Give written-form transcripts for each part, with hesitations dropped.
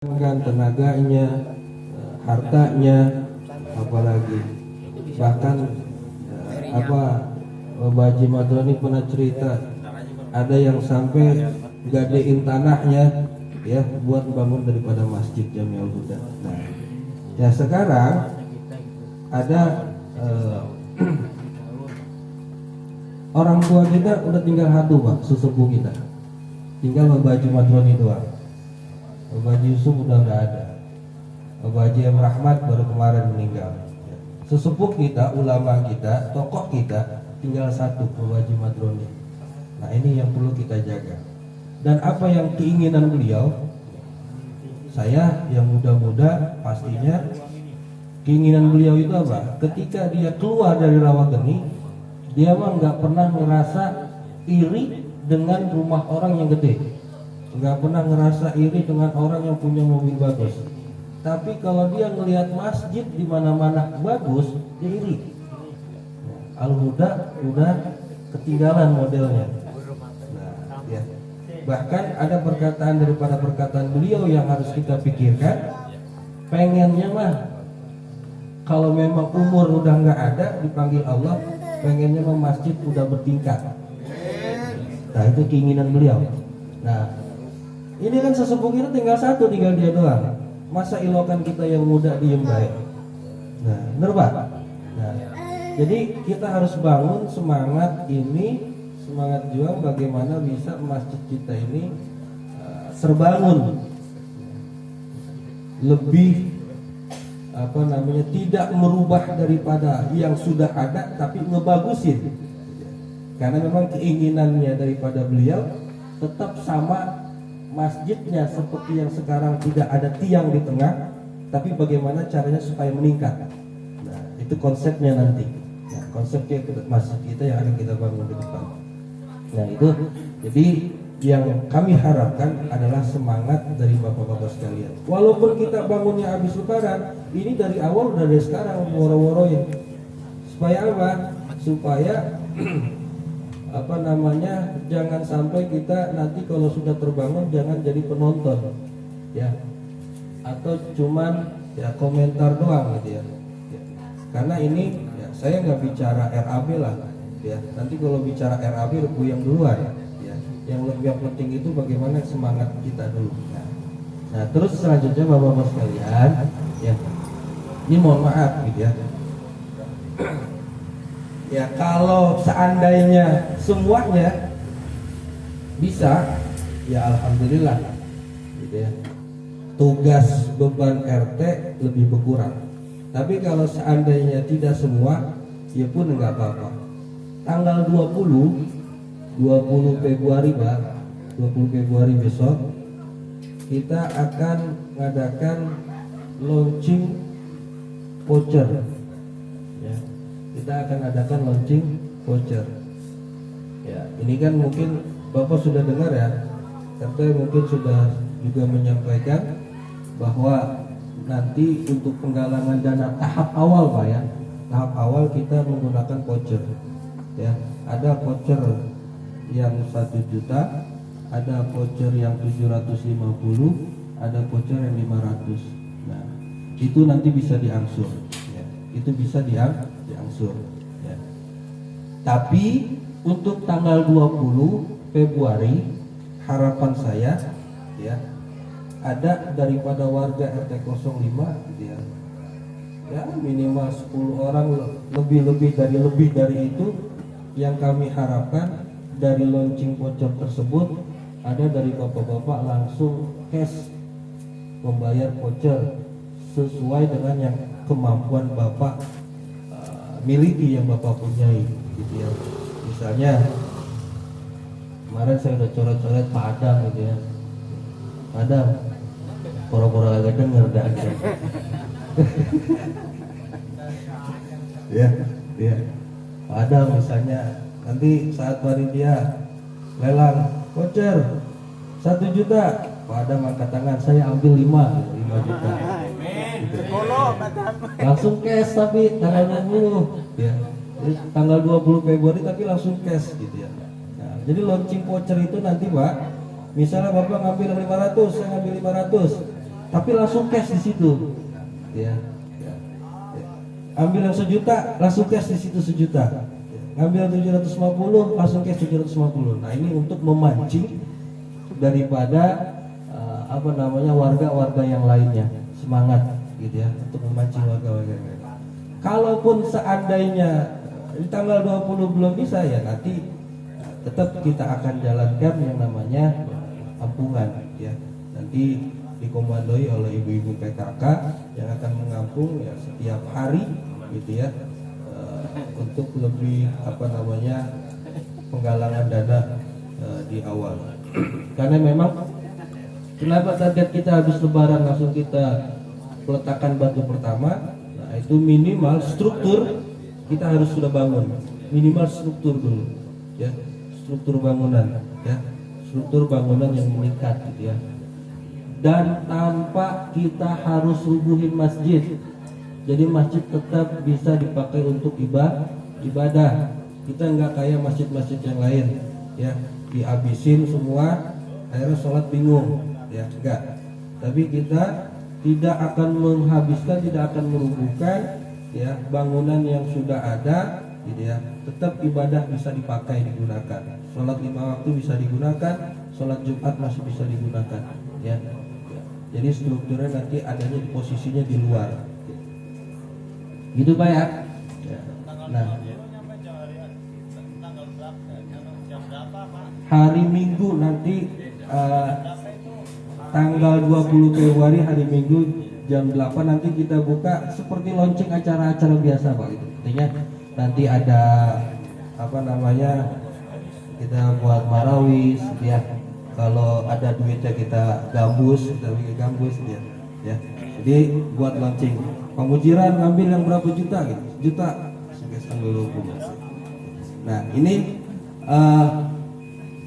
Kan tenaganya, hartanya, apalagi bahkan Mbak Haji Madroni pernah cerita ada yang sampai gadein tanahnya ya buat bangun daripada masjid Jamiul Huda. Nah, ya sekarang ada orang tua kita udah tinggal satu Pak, sesepuh kita, tinggal Mbak Haji Madroni doang. Bapak Haji Yusuf udah nggak ada. Bapak Haji M. Rahmat baru kemarin meninggal. Sesepuh kita, ulama kita, tokoh kita tinggal satu, Bapak Haji Madroni. Nah ini yang perlu kita jaga. Dan apa yang keinginan beliau, saya yang muda-muda pastinya keinginan beliau itu apa? Ketika dia keluar dari Rawageni, dia mah nggak pernah ngerasa iri dengan rumah orang yang gede. Nggak pernah ngerasa iri dengan orang yang punya mobil bagus. Tapi kalau dia ngelihat masjid di mana-mana bagus, dia iri. Al-Huda udah ketinggalan modelnya. Nah, ya. Bahkan ada perkataan daripada perkataan beliau yang harus kita pikirkan. Pengennya mah kalau memang umur udah nggak ada dipanggil Allah, pengennya mah masjid udah bertingkat. Nah itu keinginan beliau. Nah ini kan sesepuh kita tinggal satu, tinggal dia doang. Masa ilokan kita yang muda diem baik. Nah, bener Pak? Nah, jadi kita harus bangun semangat ini, semangat juang bagaimana bisa masjid kita ini terbangun lebih tidak merubah daripada yang sudah ada, tapi ngebagusin. Karena memang keinginannya daripada beliau tetap sama masjidnya seperti yang sekarang, tidak ada tiang di tengah, tapi bagaimana caranya supaya meningkat. Nah, itu konsepnya nanti. Nah, konsepnya masjid kita yang akan kita bangun ke depan. Nah, itu jadi yang kami harapkan adalah semangat dari bapak-bapak sekalian. Walaupun kita bangunnya habis lebaran, ini dari awal udah dari sekarang woro-woroin. Supaya apa? Supaya jangan sampai kita nanti kalau sudah terbangun jangan jadi penonton ya, atau cuman ya komentar doang gitu ya. Karena ini ya, saya nggak bicara RAB lah ya, nanti kalau bicara RAB yang duluan ya. Yang lebih penting itu bagaimana semangat kita dulu. Nah terus selanjutnya bapak-bapak sekalian ya, ini mohon maaf gitu ya. Ya kalau seandainya semuanya bisa, ya alhamdulillah, gitu ya. Tugas beban RT lebih berkurang. Tapi kalau seandainya tidak semua, ya pun enggak apa-apa. Tanggal 20 Februari Pak, 20 Februari besok kita akan mengadakan launching voucher. Kita akan adakan launching voucher. Ya, ini kan mungkin Bapak sudah dengar ya, RT mungkin sudah juga menyampaikan bahwa nanti untuk penggalangan dana tahap awal Pak ya, tahap awal kita menggunakan voucher. Ya, ada voucher yang 1 juta, ada voucher yang 750, ada voucher yang 500. Nah, itu nanti bisa diangsur. Ya, itu bisa diangsur. Ya. Tapi untuk tanggal 20 Februari harapan saya ya, ada daripada warga RT 05 gitu ya. Ya minimal 10 orang, lebih dari itu yang kami harapkan dari launching voucher tersebut ada dari bapak-bapak langsung cash membayar voucher sesuai dengan yang kemampuan Bapak miliki, yang Bapak punyai gitu ya. Misalnya kemarin saya udah coret-coret Pak Adam gitu ya. Pak Adam pura-pura agak denger dah ya, ya. Pak Adam misalnya nanti saat panitia lelang voucher 1 juta, Pak Adam angkat tangan, saya ambil 5 juta. Langsung cash tapi tanggal 20 ya. Jadi, tanggal 20 Februari tapi langsung cash gitu ya. Nah, jadi launching voucher itu nanti Pak, misalnya Bapak ngambil 500, saya ngambil 500. tapi langsung cash di situ, ya. Ambil yang 1 juta, langsung cash di situ 1 juta. Ambil 750, langsung cash 750. Nah ini untuk memancing daripada warga-warga yang lainnya semangat, gitu ya, untuk memancing warga-warga yang lain. Kalaupun seandainya di tanggal 20 belum bisa, ya nanti tetap kita akan jalankan yang namanya kampungan, ya. Nanti dikomandoi oleh ibu-ibu PKK yang akan mengampung ya setiap hari, gitu ya, untuk lebih penggalangan dana di awal. Karena memang kenapa target kita habis lebaran langsung kita peletakan batu pertama, nah itu minimal struktur kita harus sudah bangun, minimal struktur dulu, ya, struktur bangunan, ya, struktur bangunan yang meningkat, gitu ya. Dan tanpa kita harus rubuhin masjid, jadi masjid tetap bisa dipakai untuk ibadah. Kita nggak kayak masjid-masjid yang lain, ya, dihabisin semua, akhirnya sholat bingung, ya, enggak. Tapi kita tidak akan menghabiskan, tidak akan merubuhkan, ya, bangunan yang sudah ada, gitu ya. Tetap ibadah bisa dipakai, digunakan. Sholat 5 waktu bisa digunakan, sholat Jumat masih bisa digunakan, ya. Jadi strukturnya nanti adanya di posisinya di luar, gitu Pak ya. Nah, hari Minggu nanti tanggal 20 Februari hari Minggu jam 8 nanti kita buka seperti launching acara-acara biasa Pak. Artinya nanti ada kita buat marawis, ya. Kalau ada duitnya kita bikin gambus, ya. Jadi buat launching. Pemujiran ngambil yang berapa juta gitu? Juta. Nah, ini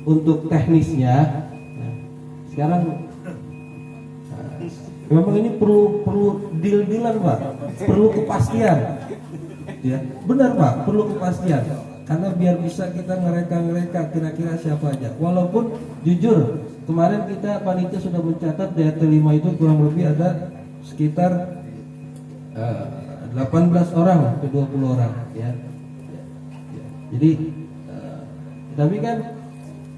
untuk teknisnya. Nah, sekarang memang ini perlu deal-dealan Pak. Perlu kepastian. Ya, benar Pak, perlu kepastian. Karena biar bisa kita ngereka kira-kira siapa aja. Walaupun jujur kemarin kita panitia sudah mencatat DRT 5 itu kurang lebih ada sekitar 18 orang ke 20 orang, ya. Jadi tapi kan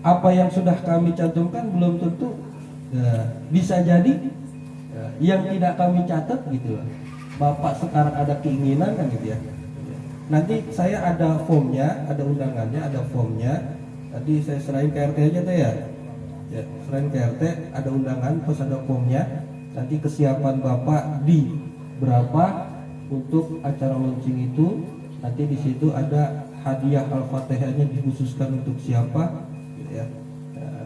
apa yang sudah kami cantumkan belum tentu bisa jadi yang tidak kami catat, gitu. Bapak sekarang ada keinginan kan, gitu ya. Nanti saya ada formnya, ada undangannya, ada formnya. Tadi saya serahin ke RT aja tuh ya. Ya, serahin ke RT, ada undangan, terus ada formnya. Nanti kesiapan Bapak di berapa untuk acara launching itu. Nanti di situ ada hadiah Al-Fatihahnya dikhususkan untuk siapa, gitu ya.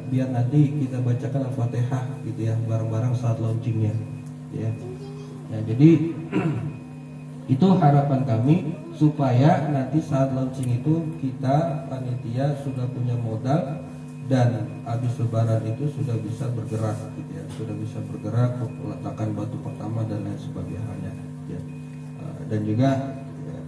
Biar nanti kita bacakan Al-Fatihah, gitu ya, bareng-bareng saat launchingnya, ya. Nah, jadi itu harapan kami supaya nanti saat launching itu kita panitia sudah punya modal dan habis lebaran itu sudah bisa bergerak, gitu ya, sudah bisa bergerak peletakan batu pertama dan lain sebagainya, ya. Dan juga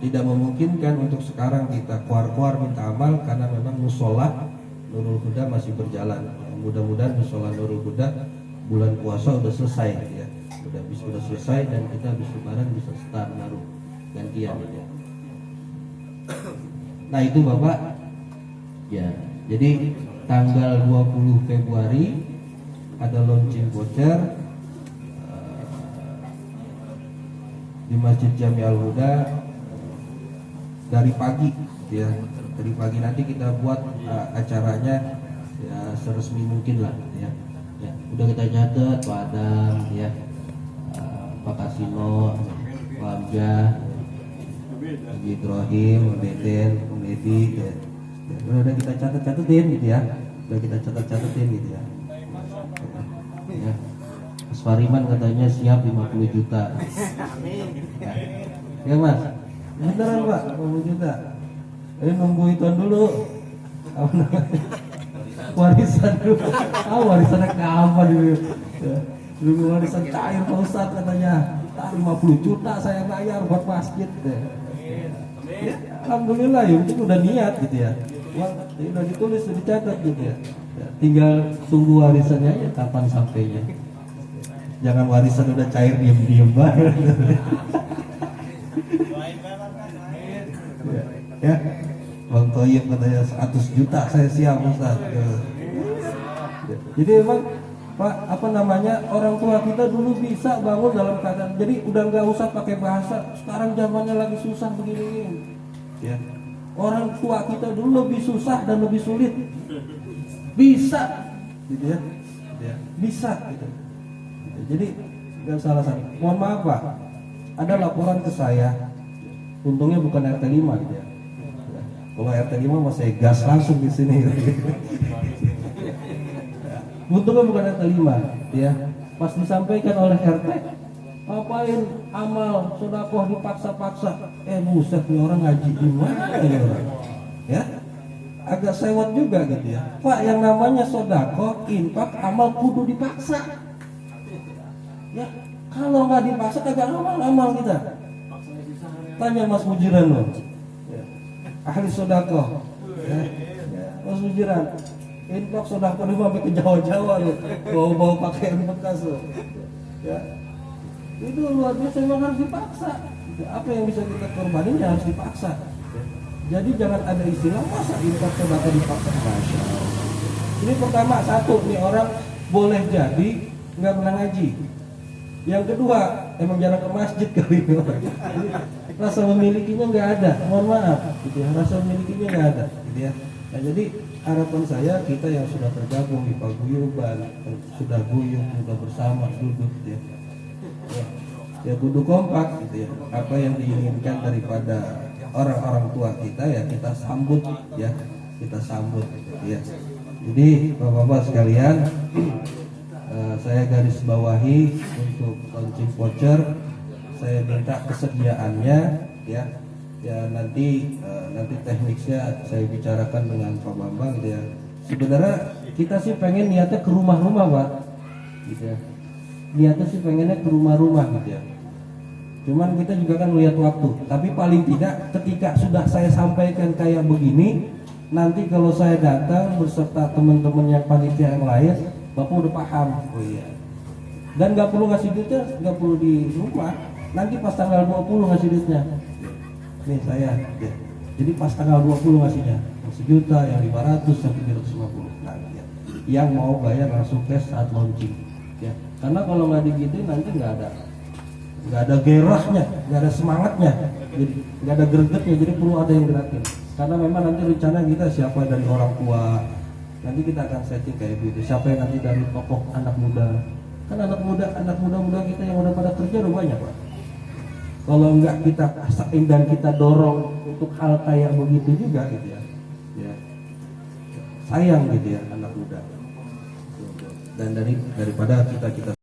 tidak memungkinkan untuk sekarang kita keluar minta amal karena memang musola Nurul Huda masih berjalan. Mudah-mudahan musola Nurul Huda bulan puasa udah selesai, ya, sudah selesai dan kita habis lebaran bisa start naruh gantian, ya. Nah itu Bapak, ya. Jadi tanggal 20 Februari ada launching voucher di Masjid Jami Al Huda dari pagi, ya. Dari pagi nanti kita buat acaranya ya seresmi mungkin lah, ya. Ya, udah kita catat Pak Adam, ya, Pak Kasino, Pak Amjad, Ibrahim, Beten, Edi, ya. Udah kita catat-catatin, gitu ya. Udah kita catat-catatin, gitu ya. Ya. Mas Fariman katanya siap 50 juta. Ya Mas, beneran Pak, 50 juta. Ini nunggu ituan dulu. Apa namanya? Warisan dulu. Warisannya ke apa dulu? Ya. Nunggu warisan cair Pak Ustadz katanya. 50 juta saya bayar buat masjid, gitu. Ya, alhamdulillah ya, itu udah niat, gitu ya. Uang udah ditulis, udah dicatat, gitu ya. Ya, tinggal tunggu warisannya ya kapan sampainya. Jangan warisan udah cair diem-diem banget. Ya, Bang Toyib katanya 100 juta saya siap Ustaz. Jadi emang Pak, apa namanya, orang tua kita dulu bisa bangun dalam keadaan, jadi udah nggak usah pakai bahasa. Sekarang zamannya lagi susah begini. Ya, orang tua kita dulu lebih susah dan lebih sulit. Bisa, gitu ya, bisa. Gitu. Jadi nggak salah sana. Mohon maaf Pak, ada laporan ke saya. Untungnya bukan RT 5 gitu ya. Kalau RT 5 mau saya gas langsung di sini. Untungnya bukan RT 5 ya. Pas disampaikan oleh RT, ngapain amal sedekah dipaksa-paksa. Buset nih orang ngaji gimana ini orang. Ya. Agak sewot juga gitu ya. Pak, yang namanya sedekah, infak, amal kudu dipaksa. Ya, kalau nggak dipaksa kagak amal kita. Tanya Mas Mujiran loh. Ya. Ahli sedekah. Ya. Mas Mujiran, infak sedekah lu sampai ke Jawa-Jawa loh. Bawa-bawa pakaian bekas loh. Ya. Itu luar biasa, memang harus dipaksa. Apa yang bisa kita korbanin ya harus dipaksa. Jadi jangan ada istilah masa infak sedekah dipaksa. Masya Allah. Ini pertama, satu nih orang boleh jadi nggak pernah ngaji. Yang kedua, emang jarang ke masjid kali ini orang. Rasa memilikinya nggak ada, mohon maaf, gitu ya. Rasa memilikinya nggak ada, gitu ya. Nah, jadi harapan saya kita yang sudah tergabung di paguyuban, sudah guyup, sudah bersama, duduk, gitu ya. Ya duduk kompak, gitu ya. Apa yang diinginkan daripada orang-orang tua kita ya kita sambut, ya kita sambut, gitu ya. Jadi bapak-bapak sekalian. Saya garis bawahi untuk launching voucher, saya minta kesediaannya ya nanti teknisnya saya bicarakan dengan Pak Bambang gitu ya. Sebenarnya kita sih pengen niatnya ke rumah-rumah Pak gitu ya, niatnya sih pengennya ke rumah-rumah gitu ya. Cuman kita juga kan melihat waktu, tapi paling tidak ketika sudah saya sampaikan kayak begini, nanti kalau saya datang beserta teman-teman yang panitia yang lain, Bapak udah paham. Oh iya. Dan nggak perlu ngasih duitnya, nggak perlu di rumah. Nanti pas tanggal 20 ngasih duitnya. Nih saya. Ya. Jadi pas tanggal 20 ngasihnya. Yang 1 juta, yang 500, yang 350. Nah, ya. Yang mau bayar langsung cash saat launching. Ya. Karena kalau nggak digituin nanti nggak ada gairahnya, nggak ada semangatnya. Jadi nggak ada gregetnya. Jadi perlu ada yang gerakin. Karena memang nanti rencana kita siapa dari orang tua. Nanti kita akan setting kayak gitu. Siapa yang nanti dari tokoh anak muda? Kan anak muda kita yang udah pada kerja udah banyak Pak. Kalau enggak kita pasain dan kita dorong untuk hal kayak begitu juga gitu ya. Ya. Sayang gitu ya anak muda. Dan daripada kita